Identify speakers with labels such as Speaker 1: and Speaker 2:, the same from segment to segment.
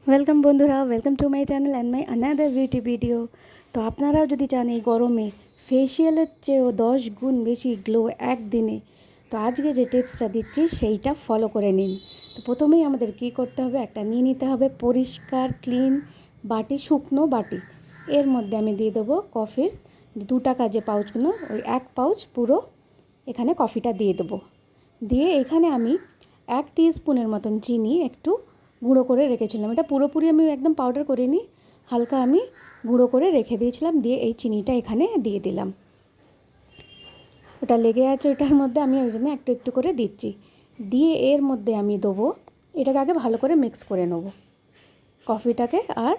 Speaker 1: Welcome বন্ধুরা, welcome to my channel and my another beauty video. তো আপনারাও যদি চান এই গরমে ফেসিয়ালের চেয়েও 10 গুণ বেশি গ্লো একদিনে, তো আজকে যে টিপসটা দিচ্ছি সেইটা ফলো করে নিন। তো প্রথমেই আমাদের কি করতে হবে, একটা নিয়ে নিতে হবে পরিষ্কার ক্লিন বাটি, শুকনো বাটি। এর মধ্যে আমি দিয়ে দেবো কফির 2 টাকা যে পাউচগুলো, ওই 1 পাউচ পুরো এখানে কফিটা দিয়ে দেবো। দিয়ে এখানে আমি 1 টিস্পুনের মতন চিনি একটু গুঁড়ো করে রেখেছিলাম। এটা পুরোপুরি আমি একদম পাউডার করিনি, হালকা আমি গুঁড়ো করে রেখে দিয়েছিলাম। দিয়ে এই চিনিটা এখানে দিয়ে দিলাম। ওটা লেগে আছে ওটার মধ্যে, আমি ওই জন্য একটু একটু করে দিচ্ছি। দিয়ে এর মধ্যে আমি দেবো, এটাকে আগে ভালো করে মিক্স করে নেবো কফিটাকে আর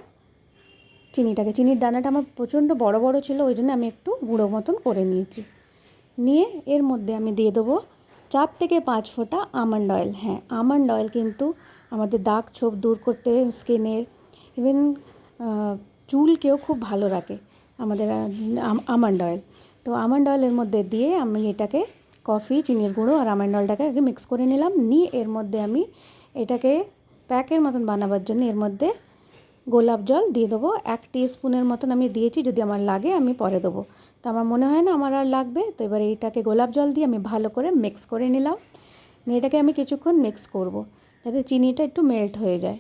Speaker 1: চিনিটাকে। চিনির দানাটা আমার প্রচণ্ড বড় বড় ছিল, ওই জন্য আমি একটু গুঁড়ো মতন করে নিয়েছি। নিয়ে এর মধ্যে আমি দিয়ে দেবো 4 থেকে 5 ফোঁটা আমন্ড অয়েল। হ্যাঁ, আমন্ড অয়েল কিন্তু আমাদের দাগ ছোপ দূর করতে, স্কিনের ইভেন চুলকেও খুব ভালো রাখে আমাদের আমন্ড অয়েল। তো আমন্ড অয়েলের মধ্যে দিয়ে আমি এটাকে কফি, চিনির গুঁড়ো আর আমন্ড অয়েলটাকে আগে মিক্স করে নিলাম। নিয়ে এর মধ্যে আমি এটাকে প্যাকের মতন বানাবার জন্য এর মধ্যে গোলাপ জল দিয়ে দেবো। 1 টিস্পুনের মতন আমি দিয়েছি, যদি আমার লাগে আমি পরে দেবো। তো আমার মনে হয় না আমার আর লাগবে। তো এবার এইটাকে গোলাপ জল দিয়ে আমি ভালো করে মিক্স করে নিলাম। নিয়ে এটাকে আমি কিছুক্ষণ মিক্স করব যাতে চিনিটা একটু মেল্ট হয়ে যায়।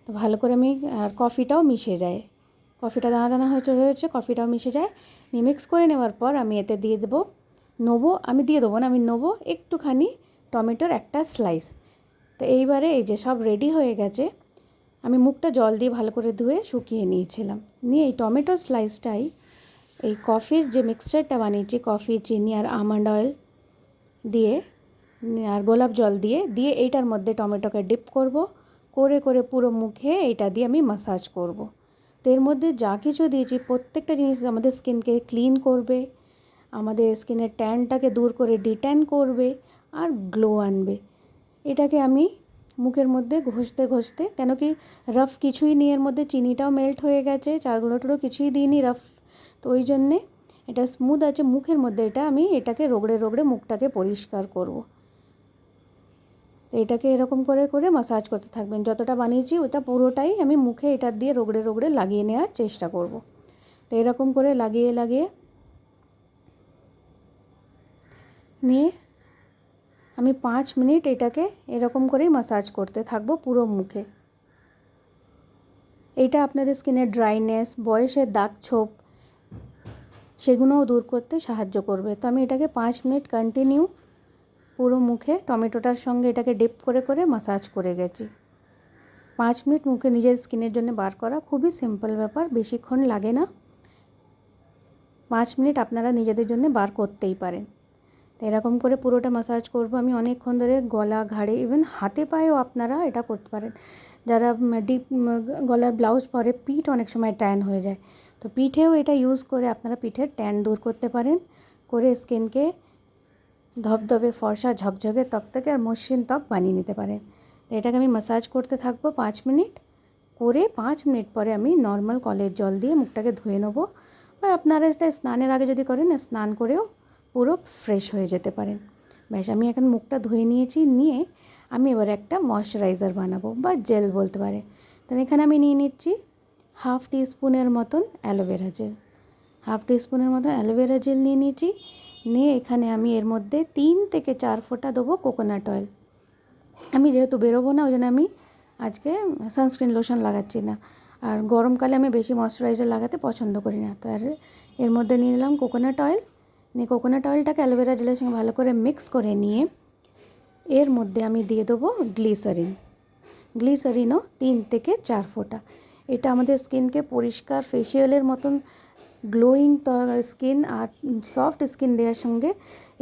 Speaker 1: তো ভালো করে আমি আর কফিটাও মিশে যায়, কফিটা দানা দানা রয়েছে, কফিটাও মিশে যায়। নিয়ে মিক্স করে নেওয়ার পর আমি এতে দিয়ে দেবো, আমি নেবো একটুখানি টমেটোর একটা স্লাইস। তো এইবারে এই যে সব রেডি হয়ে গেছে, আমি মুখটা জল দিয়ে ভালো করে ধুয়ে শুকিয়ে নিয়েছিলাম। নিয়ে এই টমেটোর স্লাইসটাই এই কফির যে মিক্সচারটা বানিয়েছি, কফি, চিনি আর আমন্ড অয়েল দিয়ে আর গোলাপ জল দিয়ে দিয়ে এইটার মধ্যে টমেটোকে ডিপ করব, করে করে পুরো মুখে এইটা দিয়ে আমি মাসাজ করব। তো এর মধ্যে যা কিছু দিয়েছি প্রত্যেকটা জিনিস আমাদের স্কিনকে ক্লিন করবে, আমাদের স্কিনের ট্যানটাকে দূর করে ডিট্যান করবে আর গ্লো আনবে। এটাকে আমি মুখের মধ্যে ঘষতে ঘষতে, কেন কি রাফ কিছুই নেই এর মধ্যে, চিনিটাও মেল্ট হয়ে গেছে, চালগুলো টুলো কিছুই দিইনি রাফ, তো ওই জন্যে এটা স্মুথ আছে মুখের মধ্যে। আমি এটাকে রগড়ে রগড়ে মুখটাকে পরিষ্কার করব। তো এটাকে এরকম করে করে মাসাজ করতে থাকবেন। যতটা বানিয়েছি ওটা পুরোটাই আমি মুখে এটা দিয়ে রগড়ে রগড়ে লাগিয়ে নেওয়ার চেষ্টা করব। তো এরকম করে লাগিয়ে লাগিয়ে নিয়ে আমি 5 মিনিট এটাকে এরকম করেই মাসাজ করতে থাকবো পুরো মুখে। এইটা আপনাদের স্কিনের ড্রাইনেস, বয়সের দাগ ছোপ সেগুলোও দূর করতে সাহায্য করবে। তো আমি এটাকে 5 মিনিট কন্টিনিউ পুরো মুখে টমেটোটার সঙ্গে এটাকে ডিপ করে করে মাসাজ করে গেছি। 5 মিনিট মুখে নিজের স্কিনের জন্য বার করা খুবই সিম্পল ব্যাপার, বেশিক্ষণ লাগে না। 5 মিনিট আপনারা নিজেদের জন্য বার করতেই পারেন। তো এরকম করে পুরোটা মাসাজ করব আমি অনেকক্ষণ ধরে, গলা, ঘাড়ে, ইভেন হাতে পায়েও আপনারা এটা করতে পারেন। যারা ডিপ গলার ব্লাউজ পরে, পিঠ অনেক সময় ট্যান হয়ে যায়, তো পিঠেও এটা ইউজ করে আপনারা পিঠের ট্যান দূর করতে পারেন, করে স্কিনকে ধবধবে, ফর্সা, ঝকঝকে, তকতকে আর মসৃণ ত্বক বানিয়ে নিতে পারেন। তো এটাকে আমি মাসাজ করতে থাকবো 5 মিনিট করে। 5 মিনিট পরে আমি নর্মাল কলের জল দিয়ে মুখটাকে ধুয়ে নেবো। বা আপনারা এটা স্নানের আগে যদি করেন, স্নান করেও পুরো ফ্রেশ হয়ে যেতে পারেন। ব্যাস, আমি এখন মুখটা ধুয়ে নিয়েছি। নিয়ে আমি এবার একটা ময়শ্চারাইজার বানাবো বা জেল বলতে পারে। তাহলে এখানে আমি নিয়ে নিচ্ছি 1/2 টিস্পুনের মতন অ্যালোভেরা জেল। 1/2 টিস্পুনের মতন অ্যালোভেরা জেল নিয়ে নিয়েছি। নিয়ে এখানে আমি এর মধ্যে 3 থেকে 4 ফোঁটা দেবো কোকোনাট অয়েল। আমি যেহেতু বেরোবো না, ওই জন্য আমি আজকে সানস্ক্রিন লোশন লাগাচ্ছি না। আর গরমকালে আমি বেশি ময়শ্চারাইজার লাগাতে পছন্দ করি না। তো আর এর মধ্যে নিয়ে নিলাম কোকোনাট অয়েল। নিয়ে কোকোনাট অয়েলটাকে অ্যালোভেরা জেলের সঙ্গে ভালো করে মিক্স করে নিয়ে এর মধ্যে আমি দিয়ে দেবো গ্লিসারিনও 3 থেকে 4 ফোঁটা। এটা আমাদের স্কিনকে পরিষ্কার ফেসিয়ালের মতন গ্লোয়িং স্কিন আর সফট স্কিন দেওয়ার সঙ্গে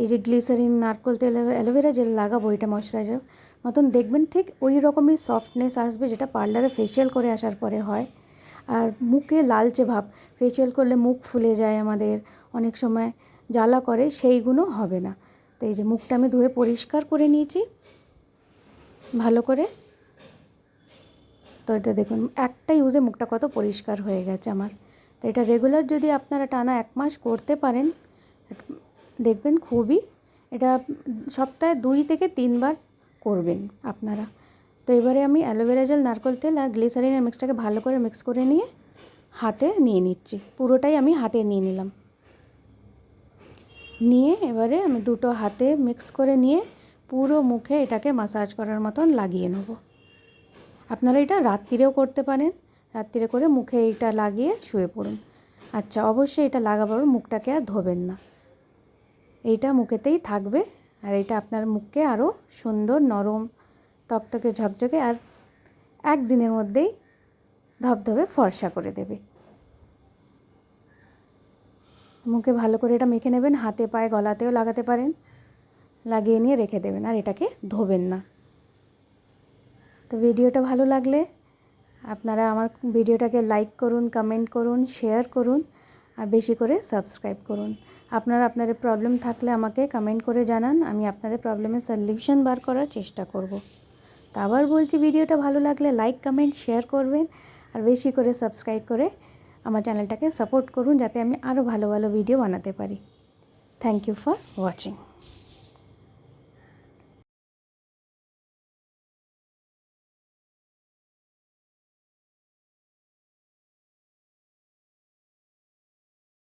Speaker 1: এই যে গ্লিসারিন, নারকেল তেল, অ্যালোভেরা জেল লাগাবো, এটা ময়শ্চারাইজার মতন দেখবেন ঠিক ওই রকমই সফটনেস আসবে যেটা পার্লারে ফেসিয়াল করে আসার পরে হয়। আর মুখে লালচে ভাব, ফেসিয়াল করলে মুখ ফুলে যায় আমাদের, অনেক সময় জ্বালা করে, সেইগুলো হবে না। তো এই যে মুখটা আমি ধুয়ে পরিষ্কার করে নিয়েছি ভালো করে। তো এটা দেখুন একটা ইউজে মুখটা কত পরিষ্কার হয়ে গেছে আমার। তো এটা রেগুলার যদি আপনারা টানা 1 মাস করতে পারেন, দেখবেন খুবই, এটা সপ্তাহে 2 থেকে 3 বার করবেন আপনারা। তো এবারে আমি অ্যালোভেরা জেল, নারকেল তেল আর গ্লিসারিনের মিক্সটাকে ভালো করে মিক্স করে নিয়ে হাতে নিয়ে নিচ্ছি। পুরোটাই আমি হাতে নিয়ে নিলাম। নিয়ে এবারে আমি দুটো হাতে মিক্স করে নিয়ে পুরো মুখে এটাকে ম্যাসাজ করার মতন লাগিয়ে নেব। আপনারা এটা রাত্রিরেও করতে পারেন, রাত্রিরে করে মুখে এইটা লাগিয়ে শুয়ে পড়ুন। আচ্ছা, অবশ্যই এটা লাগাবার মুখটাকে আর ধোবেন না, এইটা মুখেতেই থাকবে। আর এটা আপনার মুখকে আরও সুন্দর, নরম, তকতকে, ঝকঝকে আর একদিনের মধ্যেই ধবধবে ফর্সা করে দেবে। মুখে ভালো করে এটা মেখে নেবেন, হাতে পায়ে গলাতেও লাগাতে পারেন, লাগিয়ে নিয়ে রেখে দেবেন আর এটাকে ধোবেন না। তো ভিডিওটা ভালো লাগলে আপনারা আমার ভিডিওটাকে লাইক করুন, কমেন্ট করুন, শেয়ার করুন আর বেশি করে সাবস্ক্রাইব করুন। আপনারা আপনাদের প্রবলেম থাকলে আমাকে কমেন্ট করে জানান, আমি আপনাদের প্রবলেমের সলিউশন বার করার চেষ্টা করব। তো আবার বলছি, ভিডিওটা ভালো লাগলে লাইক, কমেন্ট, শেয়ার করবেন আর বেশি করে সাবস্ক্রাইব করে আমার চ্যানেলটাকে সাপোর্ট করুন, যাতে আমি আরও ভালো ভালো ভিডিও বানাতে পারি। Thank you for watching.